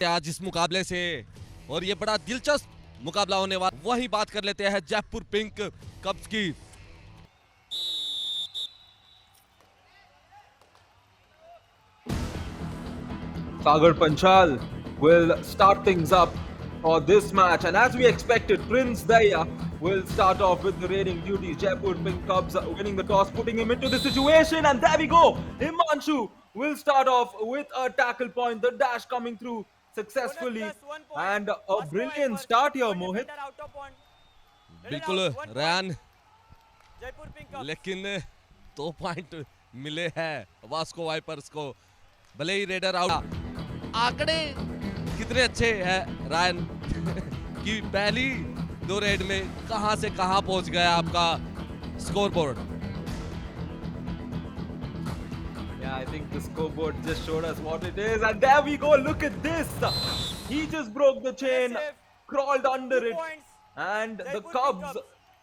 आज इस मुकाबले से, और ये बड़ा दिलचस्प मुकाबला होने वाला। वही बात कर लेते हैं जयपुर पिंक कप्स की। Sagar Panchal will start things up for this match, and as we expected, Prince Daya will start off with the raiding duties. Jaipur Pink Cubs winning the toss, putting him into the situation, and there we go. Himanshu will start off with a tackle point, the dash coming through successfully, and a brilliant start here, Mohit. बिल्कुल रैन, लेकिन 2 point मिले हैं Vasco wipers को, भले ही raider out. आंकड़े कितने अच्छे हैं रायन कि पहली 2 रेड में कहां से कहां पहुंच गया आपका score board. Yeah, I think the scoreboard just showed us what it is, and there we go. Look at this. He just broke the chain, crawled under it, and the Cubs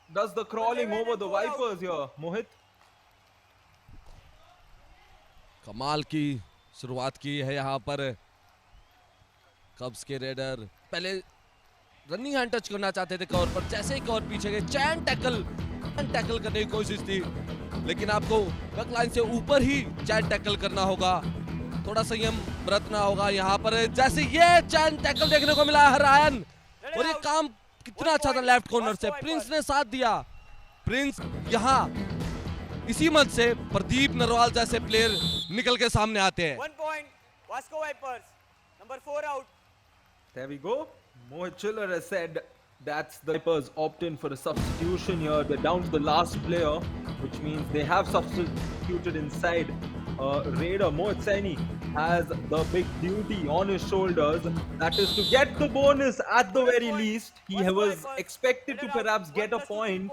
does the crawling over the Vipers here, Mohit. कमाल की शुरुआत की है यहाँ पर कब्स के raider. पहले running hand touch करना चाहते थे कवर पर, जैसे ही कवर पीछे गए चैन टैकल करने की कोशिश थी, लेकिन आपको बैक लाइन से ऊपर ही चैन टैकल करना होगा, थोड़ा संयम बरतना होगा यहाँ पर। जैसे ये चैन टैकल देखने को मिला है रायन, और ये काम कितना अच्छा था लेफ्ट कॉर्नर से, प्रिंस ने साथ दिया। प्रिंस यहाँ इसी मंच से प्रदीप नरवाल जैसे प्लेयर निकल के सामने आते हैं। 1 point, Vasco Vipers, number 4 out. There we go. Mohit Chiller has said that's the Vipers opt in for a substitution here. They're down to the last player, which means they have substituted inside. Raider Mohit Saini has the big duty on his shoulders. That is to get the bonus at the very least. He was expected to perhaps get a point,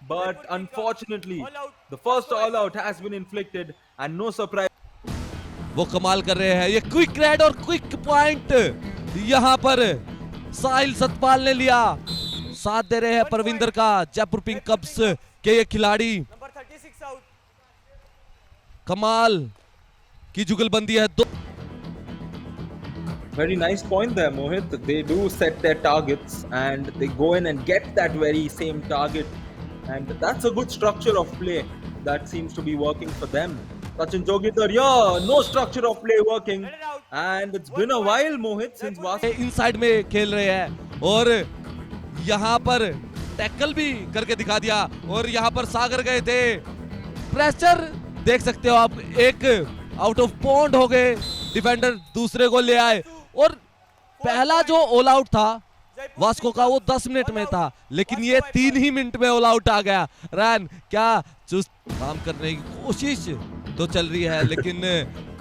but unfortunately, the first all out has been inflicted, and no surprise. वो कमाल कर रहे हैं, ये quick red और quick point यहाँ पर साहिल सतपाल ने लिया। साथ दे रहे हैं परविंदर का जयपुर पिंक कप्स के ये खिलाड़ी। Number 36 out. कमाल की जुगलबंदी है। Very nice point there, Mohit. They do set their targets and they go in and get that very same target. And that's a good structure of play that seems to be working for them. Sachin Jogitar, yeah, no structure of play working. And it's been a while, Mohit, since Vasco. Inside में खेल रहे हैं, और यहाँ पर tackle भी करके दिखा दिया, और यहाँ पर सागर गए थे। प्रेशर देख सकते हो आप, एक आउट ऑफ पॉइंट हो गए, डिफेंडर दूसरे को ले आए, और पहला जो ऑल आउट था वास्को का वो 10 मिनट में था, लेकिन ये 3 ही मिनट में ऑल आउट आ गया। रैन क्या चुस्त काम करने की कोशिश तो चल रही है, लेकिन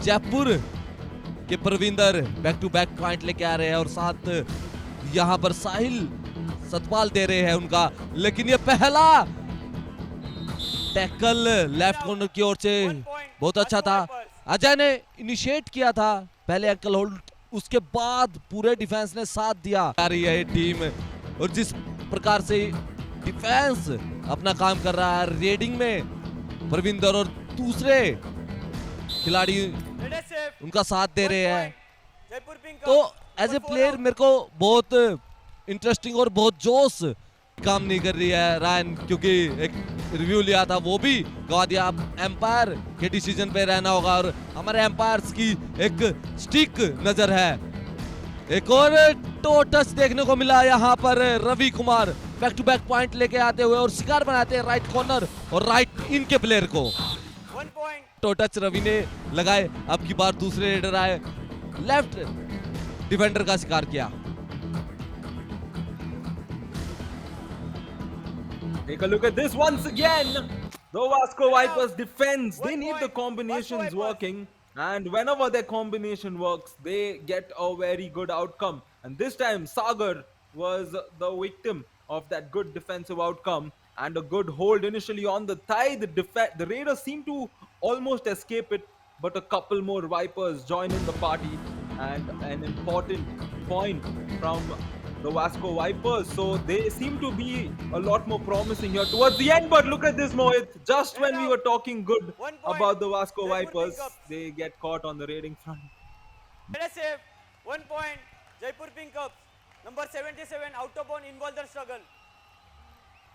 जयपुर के Parvinder back to back point लेके आ रहे हैं, और साथ यहाँ पर साहिल सतपाल दे रहे हैं उनका, लेकिन ये पहला टैकल लेफ्ट कॉर्नर की ओर से बहुत अच्छा था। अजय ने इनिशिएट किया था पहले एंकल होल्ड, उसके बाद पूरे डिफेंस ने साथ दिया। आ रही है टीम, और जिस प्रकार से डिफेंस अपना काम कर रहा है रेडिंग में, परविंदर और दूसरे खिलाड़ी उनका साथ दे रहे हैं। तो एज ए प्लेयर मेरे को बहुत इंटरेस्टिंग और बहुत जोश काम नहीं कर रही है रायन, क्योंकि एक रिव्यू लिया था वो भी गवा दिया। अब एम्पायर के डिसीजन पे रहना होगा, और हमारे एम्पायर्स की एक स्टिक नजर है। एक और टो टच देखने को मिला यहाँ पर, Ravi Kumar back to back point लेके आते हुए और शिकार बनाते हैं राइट कॉर्नर और राइट इन के प्लेयर को। 1 point. टो टच रवि ने लगाए, अब की बार दूसरे रेडर आए, लेफ्ट डिफेंडर का शिकार किया। Take a look at this once again. The Vasco Vipers defense, they need the combinations working. And whenever their combination works, they get a very good outcome. And this time, Sagar was the victim of that good defensive outcome and a good hold initially on the thigh. The Raiders seem to almost escape it, but a couple more Vipers join in the party. And an important point from the Vasco Vipers, so they seem to be a lot more promising here towards the end. But look at this, Mohit, just when we were talking good about the Vasco Vipers, they get caught on the raiding front. Let us save 1 point. Jaipur Pink Cubs. Number 77 out of bound involved the struggle.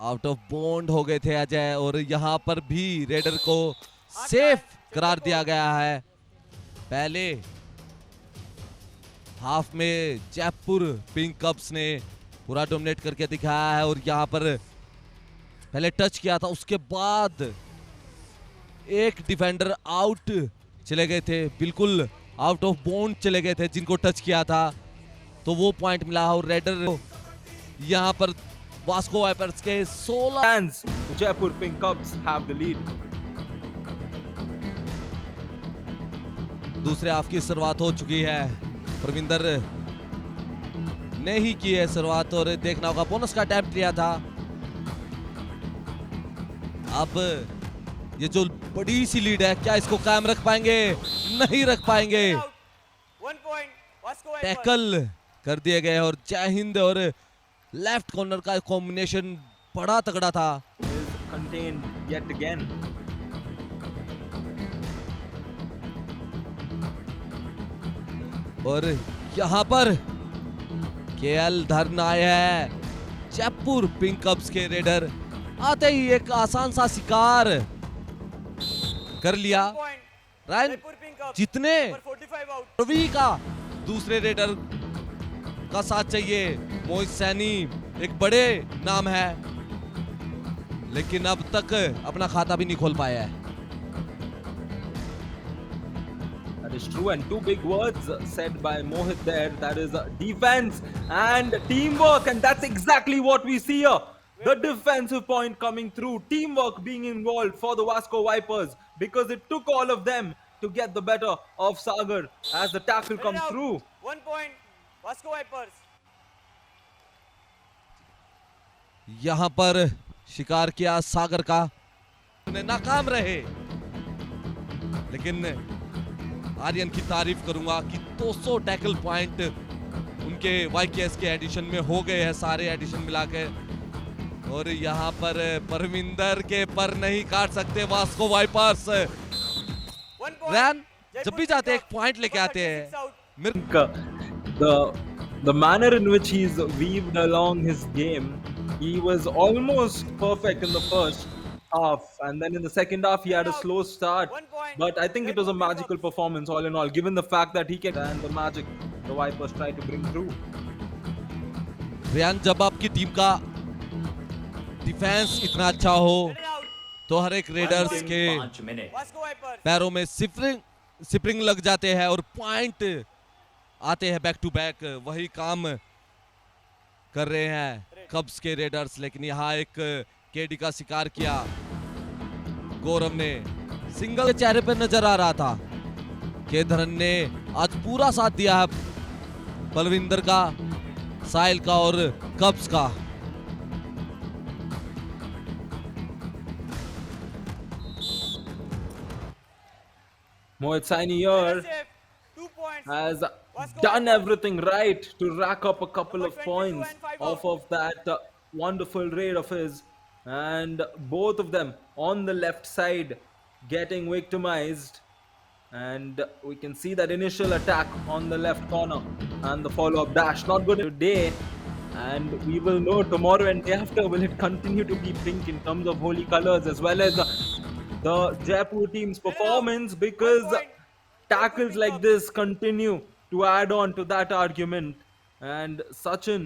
Out of bound हो गए थे अजय और यहाँ पर भी raider को safe करार दिया गया है। पहले हाफ में जयपुर पिंक कप्स ने पूरा डोमिनेट करके दिखाया है और यहाँ पर पहले टच किया था, उसके बाद एक डिफेंडर आउट चले गए थे, बिल्कुल आउट ऑफ बाउंड चले गए थे जिनको टच किया था, तो वो पॉइंट मिला और रेडर यहाँ पर वास्को वाइपर्स के 16 Fans, Jaipur Pink Cubs have the lead. दूसरे हाफ की शुरुआत हो चुकी है। परविंदर ने ही की है शुरुआत और देखना होगा बोनस का अटेम्प्ट लिया था। अब ये जो बड़ी सी लीड है क्या इसको कायम रख पाएंगे? नहीं रख पाएंगे। Out. 1 point. Vasco Vipers. Tackle कर दिए गए और जय हिंद और लेफ्ट कॉर्नर का कॉम्बिनेशन बड़ा तगड़ा था। Is contained yet again. और यहाँ पर केएल धरन आए हैं जयपुर पिंक कप्स के रेडर, आते ही एक आसान सा शिकार कर लिया। 1 point. Ryan Jaipur Pink Cubs. जितने Number 45 out. रवि का दूसरे रेडर का साथ चाहिए, मोहित सैनी एक बड़े नाम है लेकिन अब तक अपना खाता भी नहीं खोल पाया है। That is true, and two big words said by Mohit there. That is defense and teamwork, and that's exactly what we see here. The defensive point coming through, teamwork being involved for the Vasco Vipers because it took all of them to get the better of Sagar as the tackle Let it comes out. through. 1 point. Vasco Vipers. यहां पर शिकार किया सागर का, उन्हें नाकाम रहे, लेकिन आर्यन की तारीफ करूंगा कि 200 टैकल पॉइंट उनके वाईकेएस के एडिशन में हो गए हैं, सारे एडिशन मिला के। और यहां पर परविंदर के पर नहीं काट सकते वास्को वाइपर्स। 1 point. रैन Jaipur जब भी Pink जाते एक Cubs. पॉइंट लेके Number आते 36 हैं। out. मेरे The manner in which he's weaved along his game, he was almost perfect in the first half, and then in the second half he had a slow start. 1 point. But I think it was a magical performance all in all, given the fact that he can and the magic the Vipers try to bring through. Riyan, जब आपकी team का defence इतना अच्छा हो Let it out. तो हर एक readers के Vasco Vipers. पैरों में स्प्रिंग लग जाते हैं और पॉइंट आते हैं बैक टू बैक। वही काम कर रहे हैं कब्स के रेडर्स, लेकिन यहाँ एक केडी का शिकार किया गौरव ने, सिंगल चेहरे पे नजर आ रहा था। के धरन ने आज पूरा साथ दिया है बलविंदर का, साहिल का और कब्स का। Mohit Saini here Safe. 2 points. has done everything right to rack up a couple of points off of that wonderful raid of his, and both of them on the left side getting victimized, and we can see that initial attack on the left corner and the follow-up dash not good today, and we will know tomorrow and day after will it continue to be pink in terms of holy colors as well as the Jaipur team's performance, because tackles like this continue to add on to that argument. And Sachin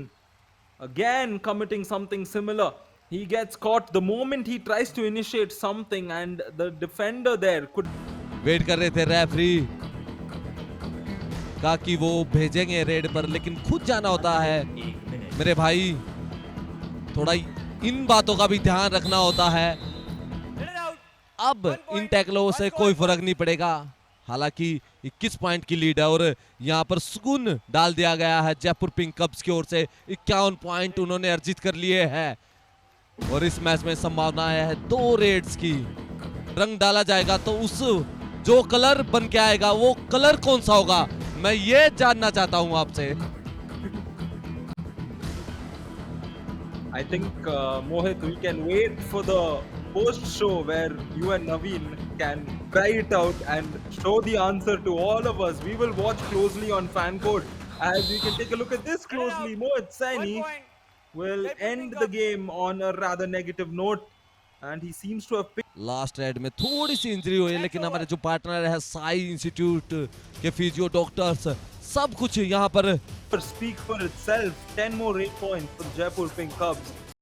again committing something similar. He gets caught the moment he tries to initiate something, and the defender there could wait कर रहे थे referee का कि वो भेजेंगे red पर, लेकिन खुद जाना होता है मेरे भाई। थोड़ा इन बातों का भी ध्यान रखना होता है। Let it out. अब इन टैकलों से कोई फर्क नहीं पड़ेगा, हालांकि 21 पॉइंट की लीड है और यहाँ पर सुकून डाल दिया गया है जयपुर पिंक कप्स की ओर से। 51 पॉइंट उन्होंने अर्जित कर लिए हैं और इस मैच में संभावना है 2 रेड्स की। रंग डाला जाएगा तो उस जो कलर बन के आएगा वो कलर कौन सा होगा, मैं ये जानना चाहता हूं आपसे। I think Mohit, we can wait for the post show where you and Naveen can cry it out and show the answer to all of us. We will watch closely on Fan Code As you can take a look at this closely, Mohit 1 Saini point. will Jaipur end Pink the Cubs. game on a rather negative note, and he seems to have picked last ride में थोड़ी सी injury हुई, लेकिन over. हमारे जो partner है Sai institute के physio doctors सब कुछ यहाँ पर speak for itself. 10 more 8 points for Jaipur Pink Cubs.